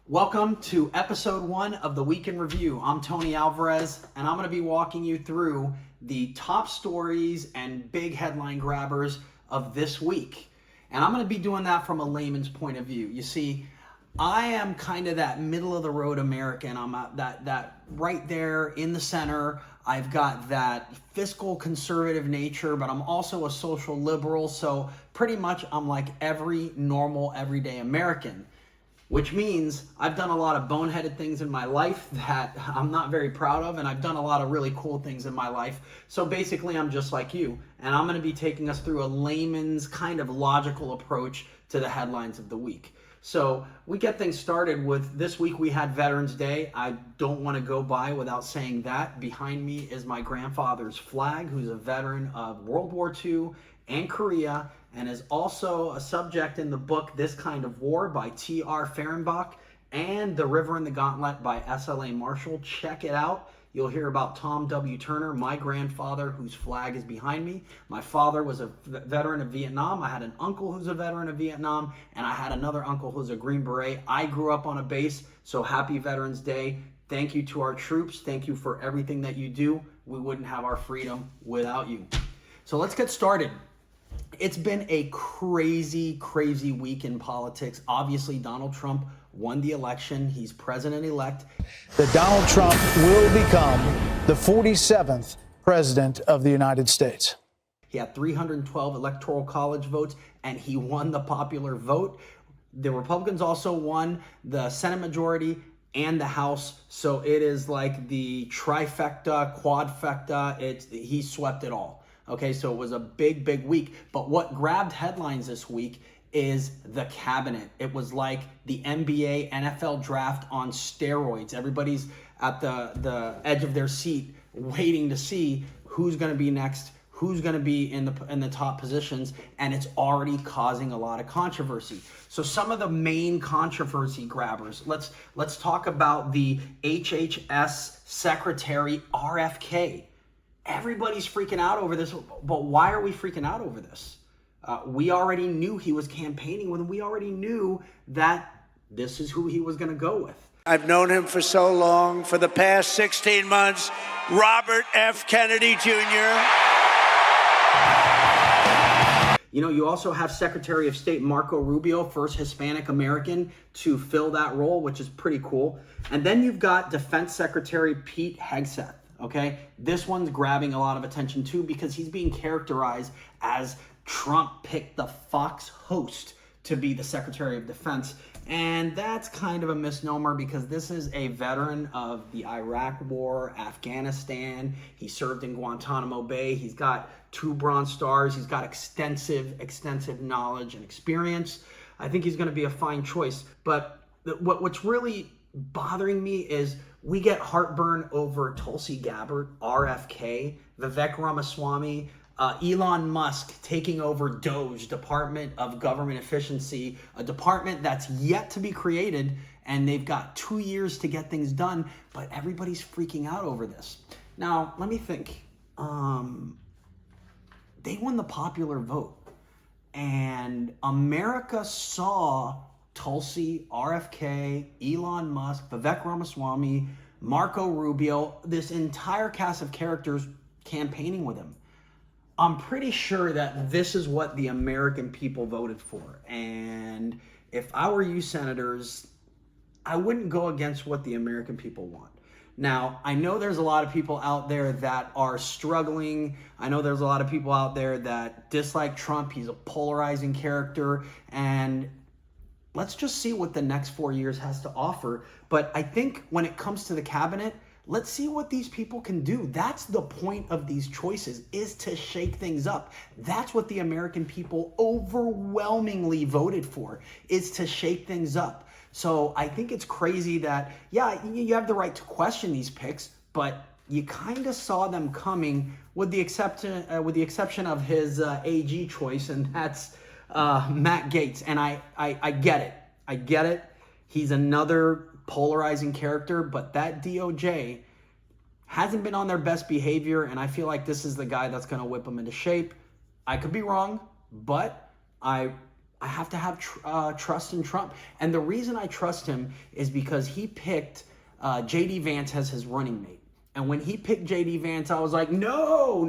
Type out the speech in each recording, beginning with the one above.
Welcome to episode 1 of the Week in Review. I'm Tony Alvarez, and I'm going to be walking you through the top stories and big headline grabbers of this week. And I'm going to be doing that from a layman's point of view. You see, I am kind of that middle of the road American. I'm that right there in the center. I've got that fiscal conservative nature, but I'm also a social liberal. So pretty much I'm like every normal, everyday American. Which means I've done a lot of boneheaded things in my life that I'm not very proud of, and I've done a lot of really cool things in my life. So basically, I'm just like you, and I'm going to be taking us through a layman's kind of logical approach to the headlines of the week. So we get things started with this week we had Veterans Day. I don't want to go by without saying that. Behind me is my grandfather's flag, who's a veteran of World War II and Korea, and is also a subject in the book This Kind of War by T.R. Fehrenbach and The River and the Gauntlet by S.L.A. Marshall. Check it out. You'll hear about Tom W. Turner, my grandfather, whose flag is behind me. My father was a veteran of Vietnam. I had an uncle who's a veteran of Vietnam, and I had another uncle who's a Green Beret. I grew up on a base, so happy Veterans Day. Thank you to our troops. Thank you for everything that you do. We wouldn't have our freedom without you. So let's get started. It's been a crazy, crazy week in politics. Obviously, Donald Trump won the election. He's president-elect. That Donald Trump will become the 47th president of the United States. He had 312 electoral college votes, and he won the popular vote. The Republicans also won the Senate majority and the House, so it is like the trifecta, quadfecta. He swept it all. Okay, so it was a big, big week. But what grabbed headlines this week is the cabinet. It was like the NBA, NFL draft on steroids. Everybody's at the edge of their seat waiting to see who's going to be next, who's going to be in the top positions, and it's already causing a lot of controversy. So some of the main controversy grabbers, let's talk about the HHS Secretary RFK. Everybody's freaking out over this, but why are we freaking out over this? We already knew he was campaigning with, and we already knew that this is who he was going to go with. I've known him for so long, for the past 16 months, Robert F. Kennedy Jr. You know, you also have Secretary of State Marco Rubio, first Hispanic American to fill that role, which is pretty cool. And then you've got Defense Secretary Pete Hegseth. Okay, this one's grabbing a lot of attention too because he's being characterized as Trump picked the Fox host to be the Secretary of Defense. And that's kind of a misnomer because this is a veteran of the Iraq War, Afghanistan. He served in Guantanamo Bay. He's got 2 Bronze Stars. He's got extensive knowledge and experience. I think he's going to be a fine choice. But what's really bothering me is we get heartburn over Tulsi Gabbard, RFK, Vivek Ramaswamy, Elon Musk taking over DOGE, Department of Government Efficiency, a department that's yet to be created, and they've got 2 years to get things done, but everybody's freaking out over this. Now, let me think. They won the popular vote, and America saw Tulsi, RFK, Elon Musk, Vivek Ramaswamy, Marco Rubio, this entire cast of characters campaigning with him. I'm pretty sure that this is what the American people voted for. And if I were you, senators, I wouldn't go against what the American people want. Now, I know there's a lot of people out there that are struggling. I know there's a lot of people out there that dislike Trump. He's a polarizing character, and let's just see what the next 4 years has to offer. But I think when it comes to the cabinet, let's see what these people can do. That's the point of these choices, is to shake things up. That's what the American people overwhelmingly voted for, is to shake things up. So I think it's crazy that, yeah, you have the right to question these picks, but you kind of saw them coming with the exception of his AG choice, and that's Matt Gaetz. And I get it. I get it. He's another polarizing character, but that DOJ hasn't been on their best behavior, and I feel like this is the guy that's going to whip them into shape. I could be wrong, but I I have to have trust in Trump. And the reason I trust him is because he picked J.D. Vance as his running mate. And when he picked J.D. Vance, I was like, no,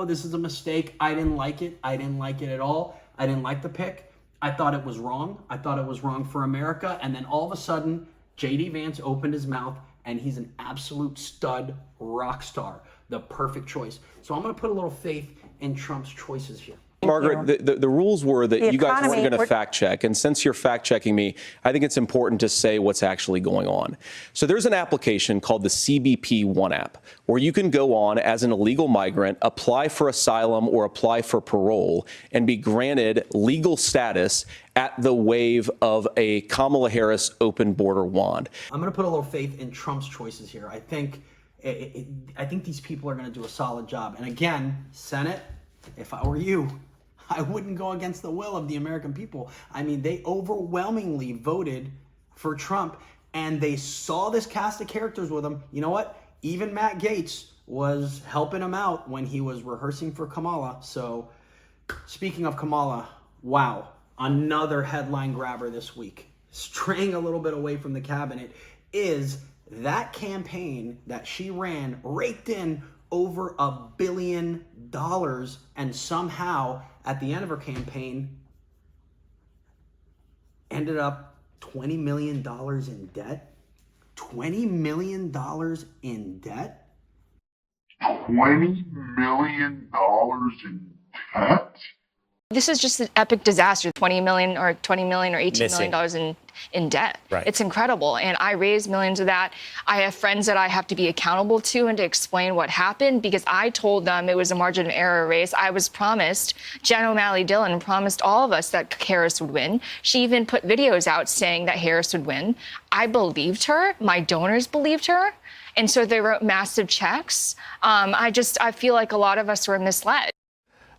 this is a mistake. I didn't like it. I didn't like it at all. I didn't like the pick. I thought it was wrong. I thought it was wrong for America. And then all of a sudden, J.D. Vance opened his mouth, and he's an absolute stud rock star. The perfect choice. So I'm going to put a little faith in Trump's choices here. Margaret, the rules were that you guys weren't going to fact check. And since you're fact checking me, I think it's important to say what's actually going on. So there's an application called the CBP One app where you can go on as an illegal migrant, apply for asylum or apply for parole, and be granted legal status at the wave of a Kamala Harris open border wand. I'm going to put a little faith in Trump's choices here. I think these people are going to do a solid job. And again, Senate, if I were you, I wouldn't go against the will of the American people. I mean, they overwhelmingly voted for Trump, and they saw this cast of characters with him. You know what? Even Matt Gaetz was helping him out when he was rehearsing for Kamala. So, speaking of Kamala, wow, another headline grabber this week. Straying a little bit away from the cabinet is that campaign that she ran raked in over $1 billion, and somehow at the end of her campaign ended up $20 million in debt. $20 million in debt? $20 million in debt? This is just an epic disaster. $20 million or $18 million in debt. Right. It's incredible. And I raised millions of that. I have friends that I have to be accountable to and to explain what happened because I told them it was a margin of error race. I was promised, Jen O'Malley Dillon promised all of us that Harris would win. She even put videos out saying that Harris would win. I believed her. My donors believed her. And so they wrote massive checks. I feel like a lot of us were misled.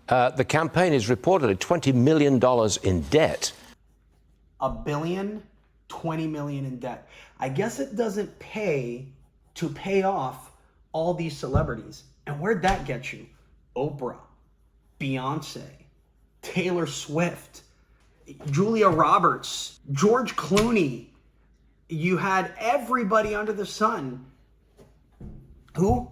The campaign is reportedly $20 million in debt. $1 billion, $20 million in debt. I guess it doesn't pay to pay off all these celebrities. And where'd that get you? Oprah, Beyonce, Taylor Swift, Julia Roberts, George Clooney. You had everybody under the sun. Who?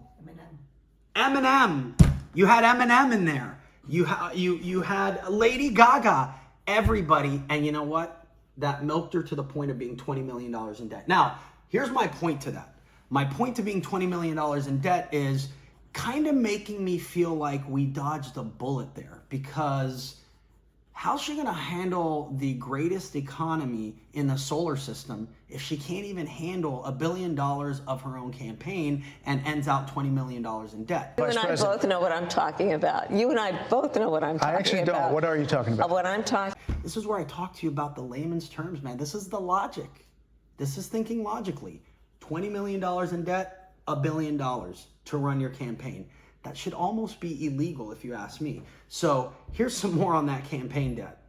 Eminem. You had Eminem in there. You had Lady Gaga, everybody, and you know what? That milked her to the point of being $20 million in debt. Now, here's my point to that. My point to being $20 million in debt is kind of making me feel like we dodged a bullet there, because how's she going to handle the greatest economy in the solar system if she can't even handle $1 billion of her own campaign and ends out $20 million in debt? You and I both know what I'm talking about. You and I both know what I'm talking about. I actually don't. What are you talking about? What I'm talking. This is where I talk to you about the layman's terms, man. This is the logic. This is thinking logically. $20 million in debt, $1 billion to run your campaign. That should almost be illegal if you ask me. So here's some more on that campaign debt.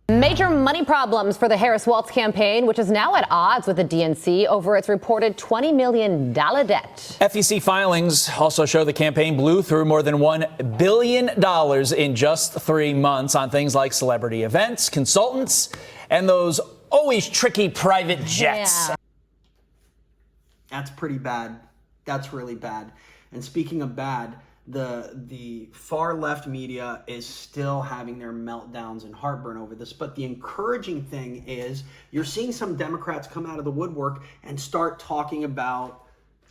Major money problems for the Harris-Walz campaign, which is now at odds with the DNC over its reported $20 million debt. FEC filings also show the campaign blew through more than $1 billion in just 3 months on things like celebrity events, consultants, and those always tricky private jets. Yeah. That's pretty bad. That's really bad. And speaking of bad, the far left media is still having their meltdowns and heartburn over this. But the encouraging thing is you're seeing some Democrats come out of the woodwork and start talking about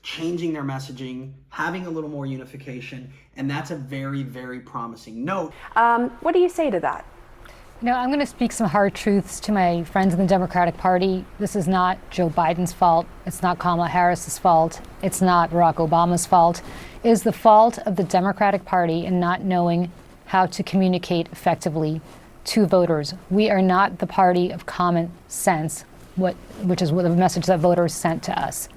changing their messaging, having a little more unification. And that's a very, very promising note. What do you say to that? You know, I'm going to speak some hard truths to my friends in the Democratic Party. This is not Joe Biden's fault. It's not Kamala Harris's fault. It's not Barack Obama's fault. It is the fault of the Democratic Party in not knowing how to communicate effectively to voters. We are not the party of common sense, which is what the message that voters sent to us.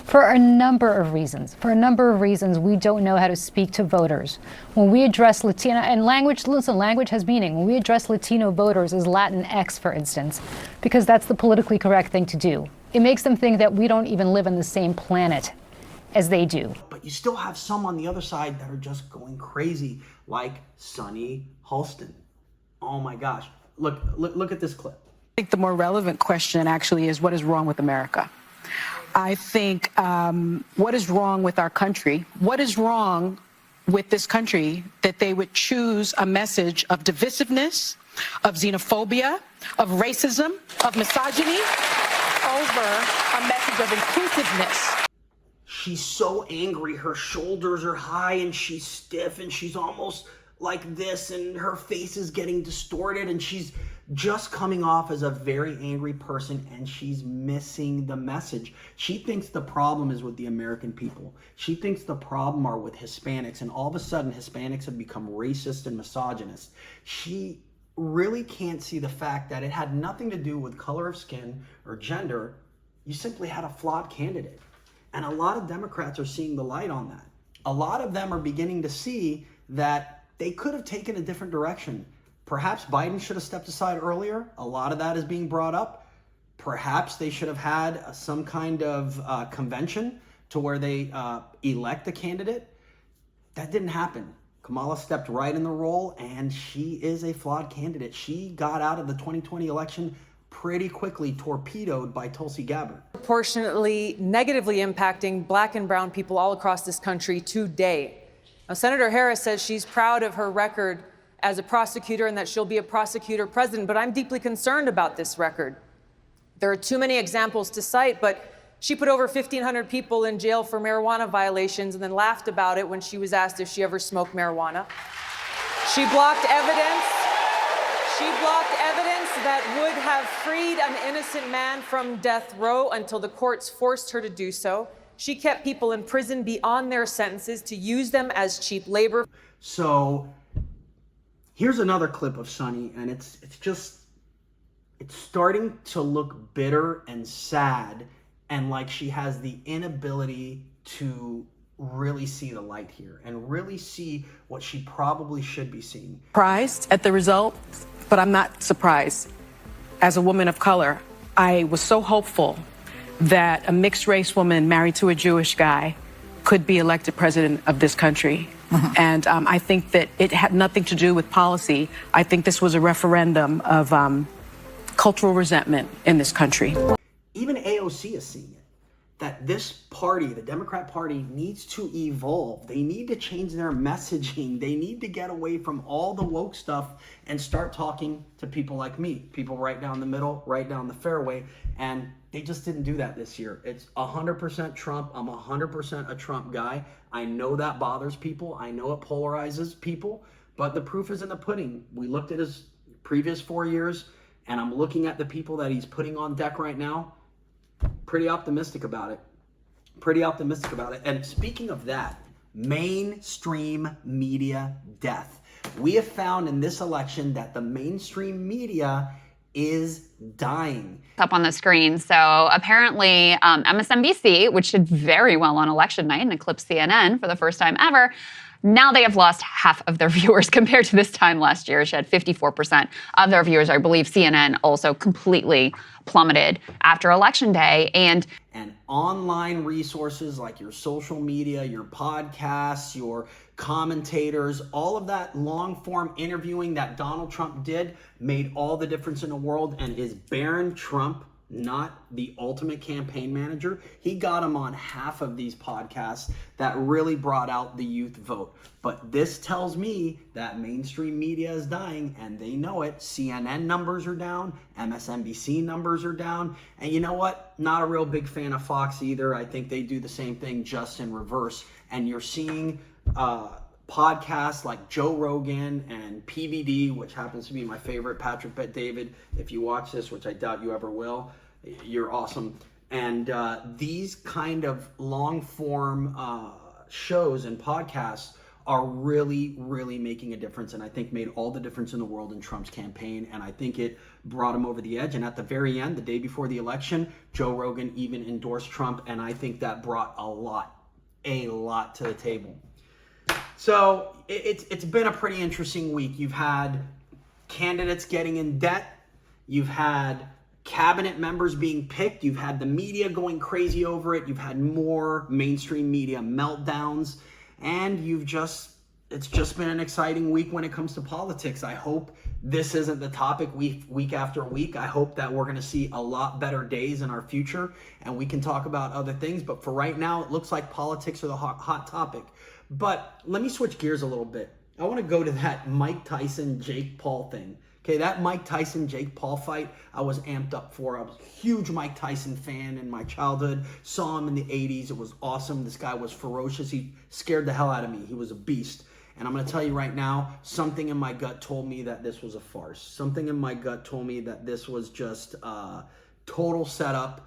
For a number of reasons. We don't know how to speak to voters. When we address Latino, and language has meaning. When we address Latino voters as Latinx, for instance, because that's the politically correct thing to do. It makes them think that we don't even live on the same planet as they do. But you still have some on the other side that are just going crazy, like Sonny Halston. Oh my gosh. look at this clip. I think the more relevant question actually is what is wrong with America? I think what is wrong with our country? What is wrong with this country that they would choose a message of divisiveness, of xenophobia, of racism, of misogyny over a message of inclusiveness? She's so angry. Her shoulders are high and she's stiff and she's almost like this and her face is getting distorted and she's just coming off as a very angry person and she's missing the message. She thinks the problem is with the American people. She thinks the problem are with Hispanics, and all of a sudden Hispanics have become racist and misogynist. She really can't see the fact that it had nothing to do with color of skin or gender. You simply had a flawed candidate. And a lot of Democrats are seeing the light on that. A lot of them are beginning to see that they could have taken a different direction. Perhaps Biden should have stepped aside earlier. A lot of that is being brought up. Perhaps they should have had some kind of convention to where they elect a candidate. That didn't happen. Kamala stepped right in the role, and she is a flawed candidate. She got out of the 2020 election pretty quickly, torpedoed by Tulsi Gabbard. Proportionately negatively impacting black and brown people all across this country today. Now, Senator Harris says she's proud of her record as a prosecutor and that she'll be a prosecutor president, but I'm deeply concerned about this record. There are too many examples to cite, but she put over 1,500 people in jail for marijuana violations and then laughed about it when she was asked if she ever smoked marijuana. She blocked evidence. She blocked evidence that would have freed an innocent man from death row until the courts forced her to do so. She kept people in prison beyond their sentences to use them as cheap labor. So here's another clip of Sunny, and it's starting to look bitter and sad, and like she has the inability to really see the light here and really see what she probably should be seeing. Surprised at the result, but I'm not surprised. As a woman of color, I was so hopeful that a mixed race woman married to a Jewish guy could be elected president of this country. And I think that it had nothing to do with policy. I think this was a referendum of cultural resentment in this country. Even AOC is seeing it, that this party, the Democrat Party, needs to evolve. They need to change their messaging. They need to get away from all the woke stuff and start talking to people like me, people right down the middle, right down the fairway. And they just didn't do that this year. It's 100% Trump. I'm 100% a Trump guy. I know that bothers people. I know it polarizes people, but the proof is in the pudding. We looked at his previous 4 years, and I'm looking at the people that he's putting on deck right now. Pretty optimistic about it. Pretty optimistic about it. And speaking of that, mainstream media death. We have found in this election that the mainstream media is dying. Up on the screen. So apparently MSNBC, which did very well on election night and eclipsed CNN for the first time ever, now they have lost half of their viewers compared to this time last year. She had 54% of their viewers. I believe CNN also completely plummeted after Election Day. And online resources like your social media, your podcasts, your commentators, all of that long-form interviewing that Donald Trump did made all the difference in the world. And is Barron Trump not the ultimate campaign manager? He got him on half of these podcasts that really brought out the youth vote. But this tells me that mainstream media is dying, and they know it. CNN numbers are down, MSNBC numbers are down, and you know what? Not a real big fan of Fox either. I think they do the same thing, just in reverse. And you're seeing podcasts like Joe Rogan and PVD, which happens to be my favorite, Patrick Bet-David. If you watch this, which I doubt you ever will, you're awesome. And these kind of long form shows and podcasts are really, really making a difference, and I think made all the difference in the world in Trump's campaign, and I think it brought him over the edge. And at the very end, the day before the election, Joe Rogan even endorsed Trump, and I think that brought a lot to the table. So it's been a pretty interesting week. You've had candidates getting in debt. You've had cabinet members being picked. You've had the media going crazy over it. You've had more mainstream media meltdowns. And you've just it's just been an exciting week when it comes to politics. I hope this isn't the topic week after week. I hope that we're going to see a lot better days in our future and we can talk about other things. But for right now, it looks like politics are the hot topic. But let me switch gears a little bit. I want to go to that Mike Tyson, Jake Paul thing. Okay, that Mike Tyson, Jake Paul fight, I was amped up for. I was a huge Mike Tyson fan in my childhood. Saw him in the 80s. It was awesome. This guy was ferocious. He scared the hell out of me. He was a beast. And I'm going to tell you right now, something in my gut told me that this was a farce. Something in my gut told me that this was just a total setup.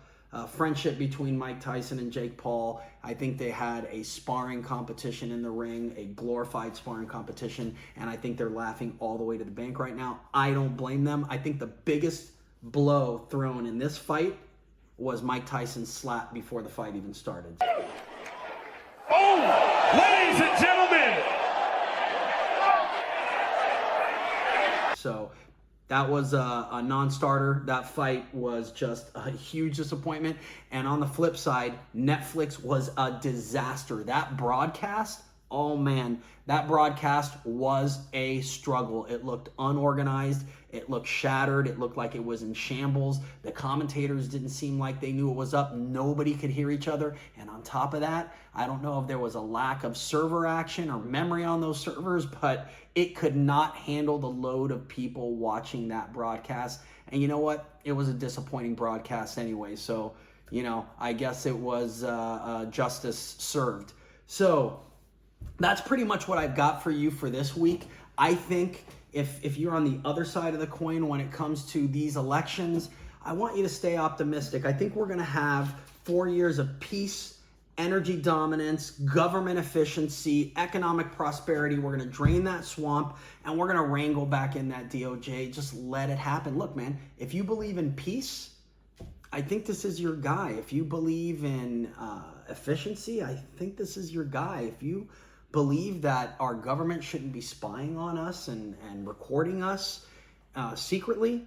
Friendship between Mike Tyson and Jake Paul. I think they had a sparring competition in the ring, a glorified sparring competition, and I think they're laughing all the way to the bank right now. I don't blame them. I think the biggest blow thrown in this fight was Mike Tyson's slap before the fight even started. Oh, ladies and gentlemen. So that was a non-starter. That fight was just a huge disappointment. And on the flip side, Netflix was a disaster. That broadcast, oh man, that broadcast was a struggle. It looked unorganized. It looked shattered. It looked like it was in shambles. The commentators didn't seem like they knew what was up. Nobody could hear each other. And on top of that, I don't know if there was a lack of server action or memory on those servers, but it could not handle the load of people watching that broadcast. And you know what? It was a disappointing broadcast anyway. So, you know, I guess it was justice served. So that's pretty much what I've got for you for this week. I think if you're on the other side of the coin when it comes to these elections, I want you to stay optimistic. I think we're going to have 4 years of peace, energy dominance, government efficiency, economic prosperity. We're going to drain that swamp and we're going to wrangle back in that DOJ. Just let it happen. Look, man, if you believe in peace, I think this is your guy. If you believe in efficiency, I think this is your guy. If you believe that our government shouldn't be spying on us and recording us secretly,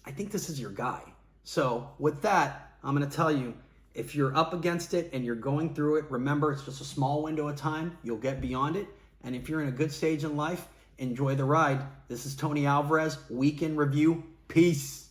I think this is your guy. So with that, I'm going to tell you, if you're up against it and you're going through it, remember it's just a small window of time. You'll get beyond it. And if you're in a good stage in life, enjoy the ride. This is Tony Alvarez, Week in Review. Peace.